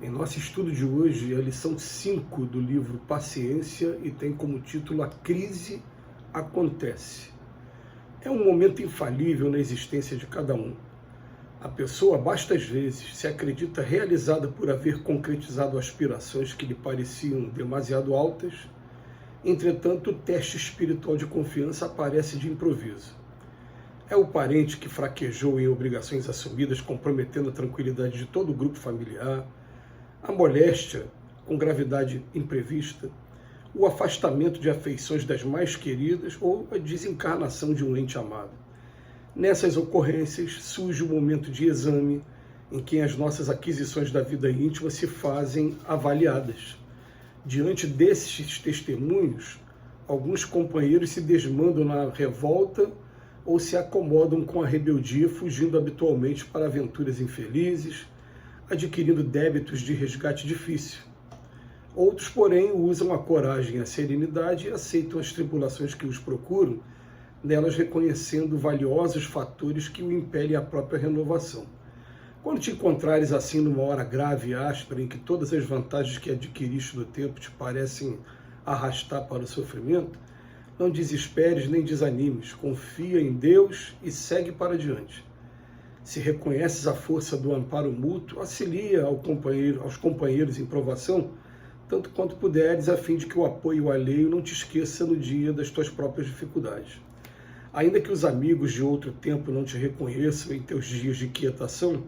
Em nosso estudo de hoje, a lição 5 do livro Paciência e tem como título A Crise Acontece. É um momento infalível na existência de cada um. A pessoa, bastas vezes, se acredita realizada por haver concretizado aspirações que lhe pareciam demasiado altas. Entretanto, o teste espiritual de confiança aparece de improviso. É o parente que fraquejou em obrigações assumidas, comprometendo a tranquilidade de todo o grupo familiar, a moléstia com gravidade imprevista, o afastamento de afeições das mais queridas ou a desencarnação de um ente amado. Nessas ocorrências surge o momento de exame em que as nossas aquisições da vida íntima se fazem avaliadas. Diante desses testemunhos, alguns companheiros se desmandam na revolta ou se acomodam com a rebeldia, fugindo habitualmente para aventuras infelizes, adquirindo débitos de resgate difícil. Outros, porém, usam a coragem e a serenidade e aceitam as tribulações que os procuram, nelas reconhecendo valiosos fatores que o impelem à própria renovação. Quando te encontrares assim numa hora grave e áspera, em que todas as vantagens que adquiriste no tempo te parecem arrastar para o sofrimento, não desesperes nem desanimes, confia em Deus e segue para diante. Se reconheces a força do amparo mútuo, auxilia aos companheiros em provação, tanto quanto puderes, a fim de que o apoio alheio não te esqueça no dia das tuas próprias dificuldades. Ainda que os amigos de outro tempo não te reconheçam em teus dias de quietação,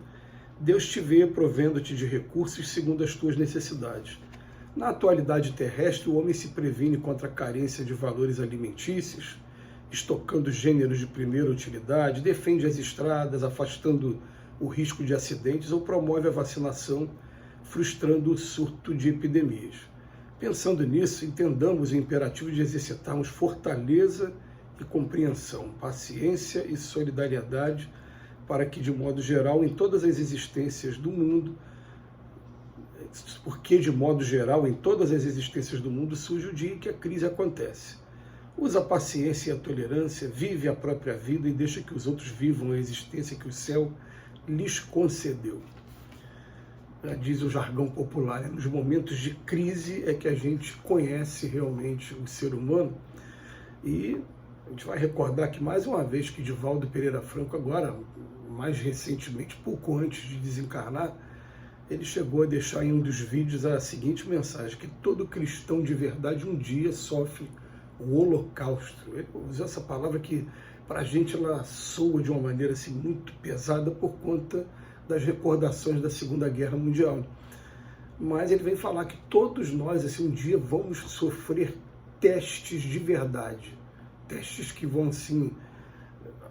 Deus te vê provendo-te de recursos segundo as tuas necessidades. Na atualidade terrestre, o homem se previne contra a carência de valores alimentícios, estocando gêneros de primeira utilidade, defende as estradas, afastando o risco de acidentes ou promove a vacinação, frustrando o surto de epidemias. Pensando nisso, entendamos o imperativo de exercitarmos fortaleza e compreensão, paciência e solidariedade, para que, de modo geral, em todas as existências do mundo, surge o dia em que a crise acontece. Usa a paciência e a tolerância, vive a própria vida e deixa que os outros vivam a existência que o céu lhes concedeu. Já diz o jargão popular, nos momentos de crise é que a gente conhece realmente o ser humano. E a gente vai recordar que, mais uma vez, que Divaldo Pereira Franco, agora, mais recentemente, pouco antes de desencarnar, ele chegou a deixar em um dos vídeos a seguinte mensagem, que todo cristão de verdade um dia sofre o holocausto. Ele usou essa palavra que, para a gente, ela soa de uma maneira assim, muito pesada por conta das recordações da Segunda Guerra Mundial. Mas ele vem falar que todos nós, assim, um dia vamos sofrer testes de verdade. Testes que vão, assim,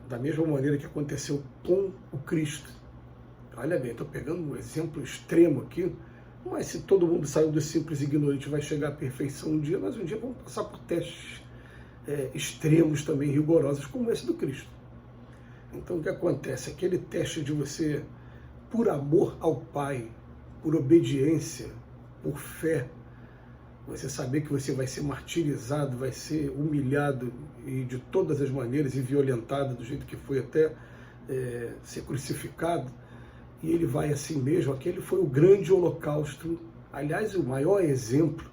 da mesma maneira que aconteceu com o Cristo. Olha bem, estou pegando um exemplo extremo aqui, mas se todo mundo saiu do simples e ignorante vai chegar à perfeição um dia, nós um dia vamos passar por testes extremos também, rigorosos, como esse do Cristo. Então o que acontece? Aquele teste de você, por amor ao Pai, por obediência, por fé, você saber que você vai ser martirizado, vai ser humilhado e de todas as maneiras e violentado do jeito que foi até ser crucificado, e ele vai assim mesmo. Aquele foi o grande holocausto, aliás, o maior exemplo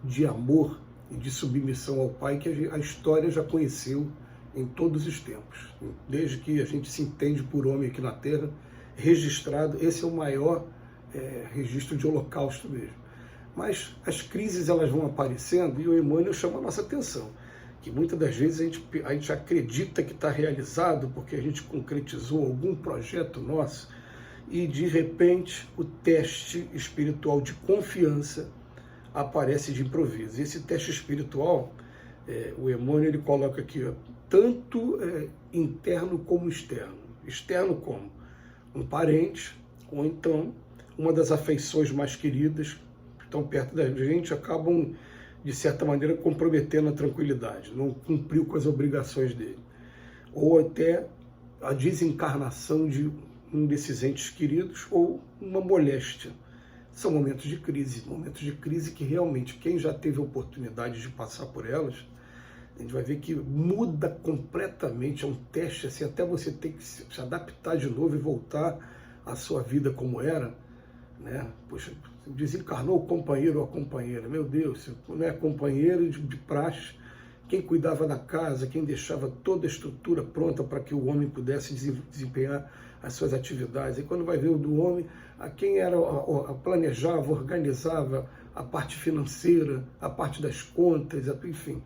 de amor e de submissão ao Pai que a história já conheceu em todos os tempos. Desde que a gente se entende por homem aqui na Terra, registrado, esse é o maior registro de holocausto mesmo. Mas as crises, elas vão aparecendo e o Emmanuel chama a nossa atenção, que muitas das vezes a gente acredita que está realizado porque a gente concretizou algum projeto nosso e, de repente, o teste espiritual de confiança aparece de improviso. E esse teste espiritual, o Emmanuel ele coloca aqui, tanto interno como externo. Externo como um parente, ou então uma das afeições mais queridas que estão perto da gente, acabam, de certa maneira, comprometendo a tranquilidade, não cumpriu com as obrigações dele. Ou até a desencarnação de um desses entes queridos, ou uma moléstia. São momentos de crise que realmente quem já teve a oportunidade de passar por elas, a gente vai ver que muda completamente, é um teste, assim, até você ter que se adaptar de novo e voltar à sua vida como era, né? Poxa, desencarnou o companheiro ou a companheira, meu Deus, se não é companheiro de praxe, quem cuidava da casa, quem deixava toda a estrutura pronta para que o homem pudesse desempenhar as suas atividades. E quando vai ver o do homem, a quem era planejava, organizava a parte financeira, a parte das contas, enfim.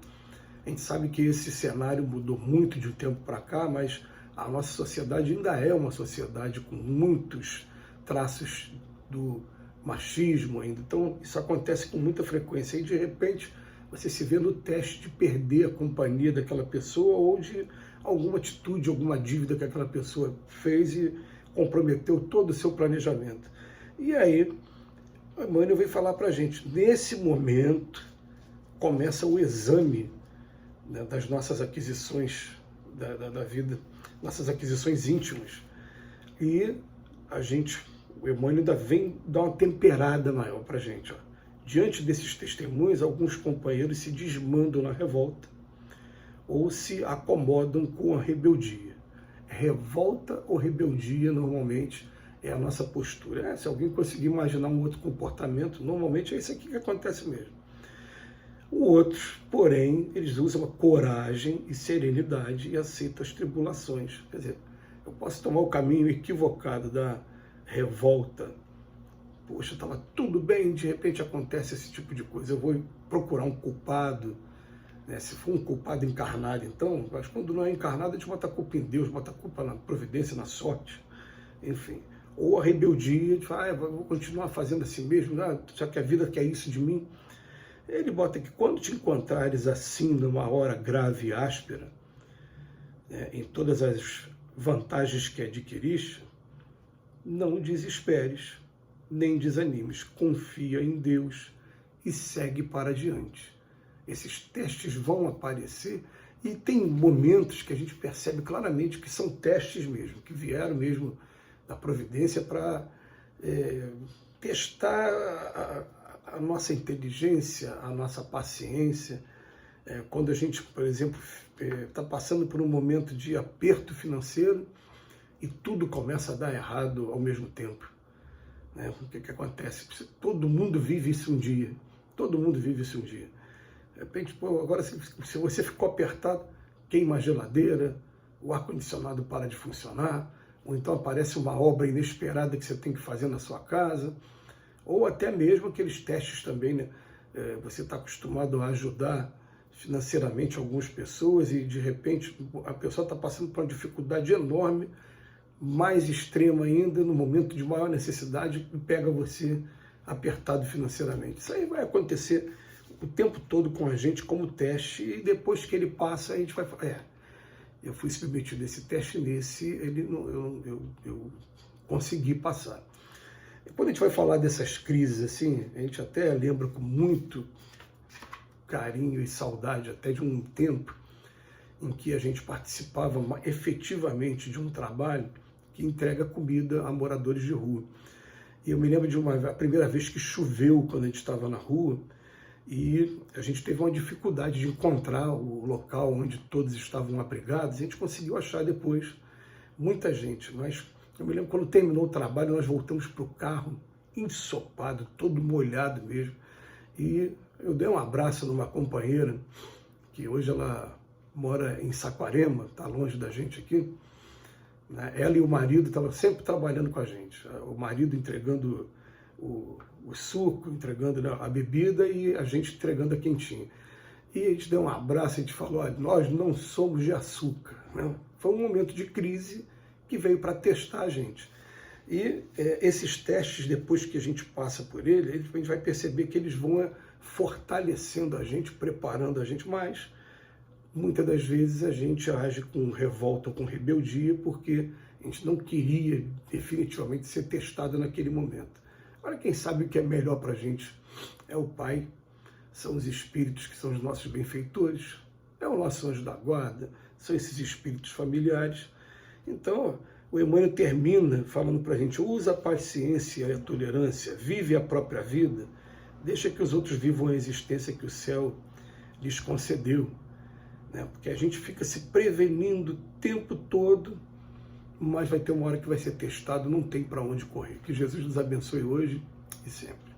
A gente sabe que esse cenário mudou muito de um tempo para cá, mas a nossa sociedade ainda é uma sociedade com muitos traços do machismo ainda. Então, isso acontece com muita frequência. E, de repente, você se vê no teste de perder a companhia daquela pessoa ou de alguma atitude, alguma dívida que aquela pessoa fez e comprometeu todo o seu planejamento. E aí, o Emmanuel veio falar para a gente, nesse momento, começa o exame, né, das nossas aquisições da vida, nossas aquisições íntimas. E o Emmanuel ainda vem dar uma temperada maior para a gente. Ó. Diante desses testemunhos, alguns companheiros se desmandam na revolta ou se acomodam com a rebeldia. Revolta ou rebeldia, normalmente, é a nossa postura. Se alguém conseguir imaginar um outro comportamento, normalmente é isso aqui que acontece mesmo. Outros, porém, eles usam a coragem e serenidade e aceitam as tribulações. Quer dizer, eu posso tomar o caminho equivocado da revolta. Poxa, estava tudo bem, de repente acontece esse tipo de coisa. Eu vou procurar um culpado, né? Se for um culpado encarnado, então, mas quando não é encarnado, a gente bota a culpa em Deus, bota a culpa na providência, na sorte, enfim. Ou a rebeldia, a gente fala, vou continuar fazendo assim mesmo, já que a vida quer isso de mim. Ele bota que quando te encontrares assim, numa hora grave e áspera, né, em todas as vantagens que adquiriste, não desesperes, nem desanimes, confia em Deus e segue para adiante. Esses testes vão aparecer e tem momentos que a gente percebe claramente que são testes mesmo, que vieram mesmo da providência para testar a nossa inteligência, a nossa paciência. Quando a gente, por exemplo, está passando por um momento de aperto financeiro e tudo começa a dar errado ao mesmo tempo. O que acontece? Todo mundo vive isso um dia. Todo mundo vive isso um dia. De repente, agora se você ficou apertado, queima a geladeira, o ar-condicionado para de funcionar, ou então aparece uma obra inesperada que você tem que fazer na sua casa, ou até mesmo aqueles testes também, né? Você está acostumado a ajudar financeiramente algumas pessoas e, de repente, a pessoa está passando por uma dificuldade enorme, mais extrema ainda, no momento de maior necessidade, e pega você apertado financeiramente. Isso aí vai acontecer o tempo todo com a gente como teste, e depois que ele passa, a gente vai falar, eu fui submetido a esse teste, eu consegui passar. E quando a gente vai falar dessas crises, assim, a gente até lembra com muito carinho e saudade até de um tempo em que a gente participava efetivamente de um trabalho que entrega comida a moradores de rua. E eu me lembro de a primeira vez que choveu quando a gente estava na rua, e a gente teve uma dificuldade de encontrar o local onde todos estavam abrigados. A gente conseguiu achar depois muita gente, mas eu me lembro quando terminou o trabalho, nós voltamos para o carro ensopado, todo molhado mesmo, e eu dei um abraço numa companheira, que hoje ela mora em Saquarema, está longe da gente aqui, né? Ela e o marido estavam sempre trabalhando com a gente, o marido entregando o suco, entregando, né, a bebida, e a gente entregando a quentinha. E a gente deu um abraço, a gente falou, olha, nós não somos de açúcar. Né? Foi um momento de crise que veio para testar a gente. E esses testes, depois que a gente passa por ele, a gente vai perceber que eles vão fortalecendo a gente, preparando a gente mais. Muitas das vezes a gente age com revolta ou com rebeldia, porque a gente não queria definitivamente ser testado naquele momento. Agora, quem sabe o que é melhor para a gente é o Pai, são os espíritos que são os nossos benfeitores, é o nosso anjo da guarda, são esses espíritos familiares. Então, o Emmanuel termina falando para a gente, usa a paciência e a tolerância, vive a própria vida, deixa que os outros vivam a existência que o céu lhes concedeu. Né? Porque a gente fica se prevenindo o tempo todo, mas vai ter uma hora que vai ser testado, não tem para onde correr. Que Jesus nos abençoe hoje e sempre.